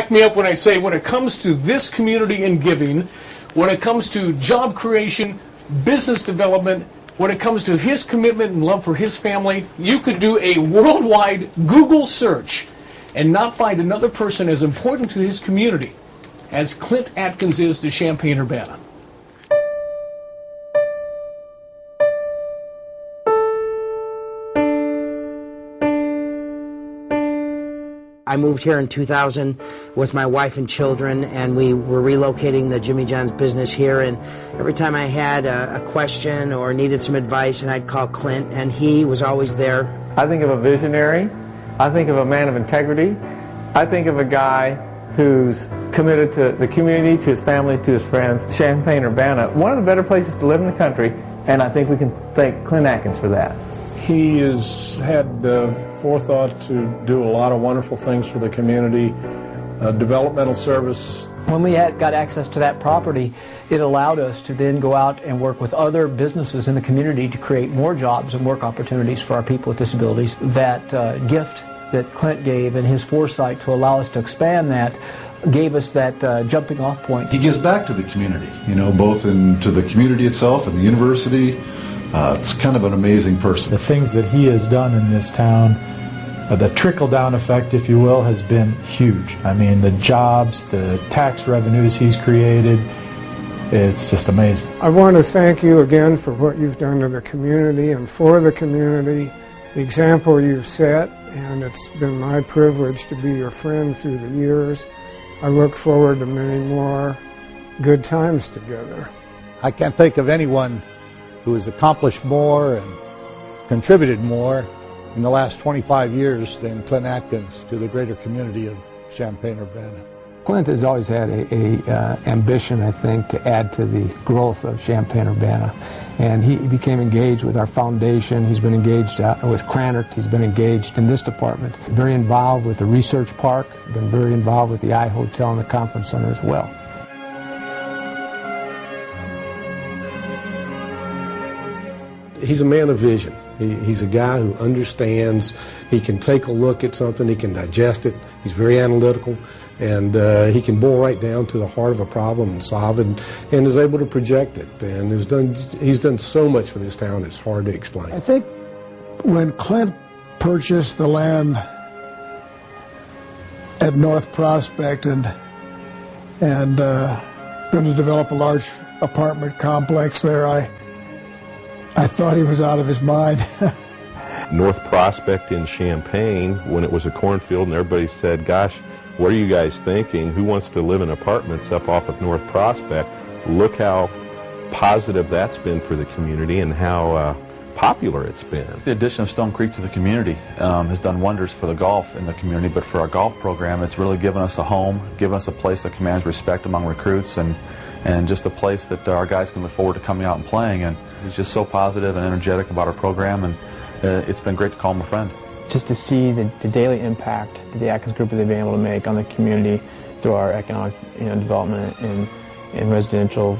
back me up when I say when it comes to this community and giving, when it comes to job creation, business development, when it comes to his commitment and love for his family, you could do a worldwide Google search and not find another person as important to his community as Clint Atkins is to Champaign-Urbana. I moved here in 2000 with my wife and children, and we were relocating the Jimmy John's business here, and every time I had a question or needed some advice, and I'd call Clint, and he was always there. I think of a visionary. I think of a man of integrity. I think of a guy who's committed to the community, to his family, to his friends. Champaign-Urbana, one of the better places to live in the country, and I think we can thank Clint Atkins for that. He has had forethought to do a lot of wonderful things for the community, developmental service. When we got access to that property, it allowed us to then go out and work with other businesses in the community to create more jobs and work opportunities for our people with disabilities. That gift that Clint gave and his foresight to allow us to expand that gave us that jumping off point. He gives back to the community, both to the community itself and the university. It's kind of an amazing person. The things that he has done in this town, the trickle-down effect, if you will, has been huge. I mean, the jobs, the tax revenues he's created, it's just amazing. I want to thank you again for what you've done to the community and for the community, the example you've set, and it's been my privilege to be your friend through the years. I look forward to many more good times together. I can't think of anyone who has accomplished more and contributed more in the last 25 years than Clint Atkins to the greater community of Champaign-Urbana. Clint has always had a ambition, I think, to add to the growth of Champaign-Urbana. And he became engaged with our foundation. He's been engaged with Cranert. He's been engaged in this department. Very involved with the research park. Been very involved with the I Hotel and the conference center as well. He's a man of vision. He's a guy who understands. He can take a look at something, he can digest it. He's very analytical, and he can boil right down to the heart of a problem and solve it, and is able to project it. And he's done so much for this town, it's hard to explain. I think when Clint purchased the land at North Prospect and going to develop a large apartment complex there, I thought he was out of his mind. North Prospect in Champaign, when it was a cornfield, and everybody said, gosh, what are you guys thinking? Who wants to live in apartments up off of North Prospect? Look how positive that's been for the community and how popular it's been. The addition of Stone Creek to the community has done wonders for the golf in the community, but for our golf program, it's really given us a home, given us a place that commands respect among recruits, and just a place that our guys can look forward to coming out and playing. And he's just so positive and energetic about our program, and it's been great to call him a friend. Just to see the daily impact that the Atkins Group has been able to make on the community through our economic development in residential,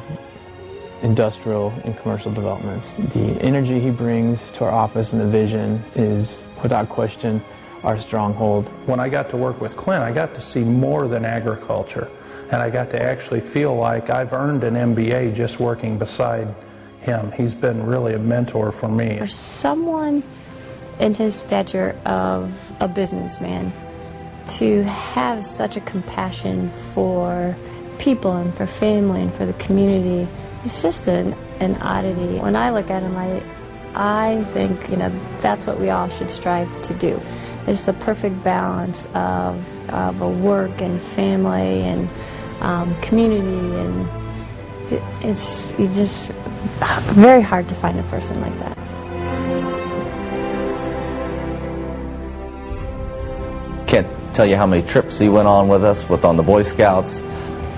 industrial, and commercial developments. The energy he brings to our office and the vision is, without question, our stronghold. When I got to work with Clint, I got to see more than agriculture, and I got to actually feel like I've earned an MBA just working beside him. He's been really a mentor for me. For someone in his stature of a businessman to have such a compassion for people and for family and for the community, it's just an oddity. When I look at him, I think that's what we all should strive to do. It's the perfect balance of a work and family and community, and it's just very hard to find a person like that. Can't tell you how many trips he went on with us on the Boy Scouts,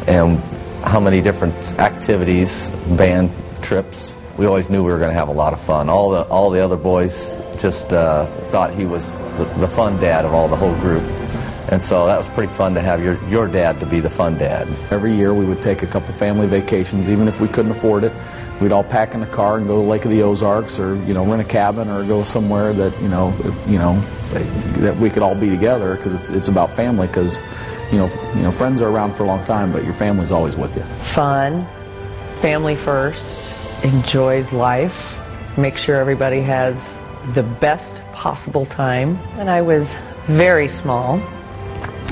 and how many different activities, band trips. We always knew we were going to have a lot of fun. All the other boys just thought he was the fun dad of the whole group. And so that was pretty fun to have your dad to be the fun dad. Every year we would take a couple family vacations, even if we couldn't afford it. We'd all pack in the car and go to Lake of the Ozarks, or rent a cabin, or go somewhere that that we could all be together, because it's about family. Because friends are around for a long time, but your family's always with you. Fun, family first, enjoys life, make sure everybody has the best possible time. And I was very small,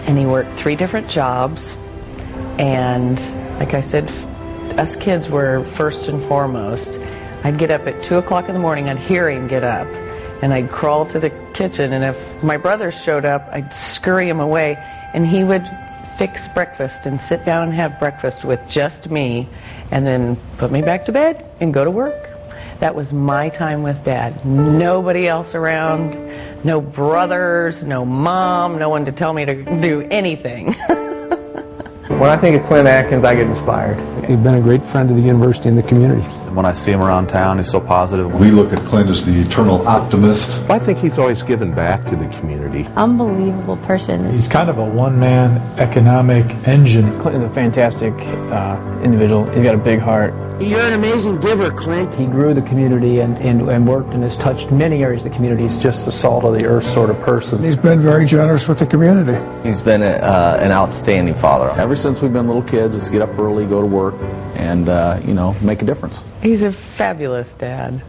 and he worked 3 different jobs, and like I said, us kids were first and foremost. I'd get up at 2 o'clock in the morning, I'd hear him get up, and I'd crawl to the kitchen, and if my brothers showed up, I'd scurry him away, and he would fix breakfast and sit down and have breakfast with just me, and then put me back to bed and go to work. That was my time with Dad. Nobody else around, no brothers, no mom, no one to tell me to do anything. When I think of Clint Atkins, I get inspired. He's been a great friend to the university and the community. When I see him around town, he's so positive. We look at Clint as the eternal optimist. I think he's always given back to the community. Unbelievable person. He's kind of a one-man economic engine. Clint is a fantastic individual. He's got a big heart. You're an amazing giver, Clint. He grew the community and worked and has touched many areas of the community. He's just a salt of the earth sort of person. He's been very generous with the community. He's been an outstanding father. Ever since we've been little kids, it's get up early, go to work, and make a difference. He's a fabulous dad.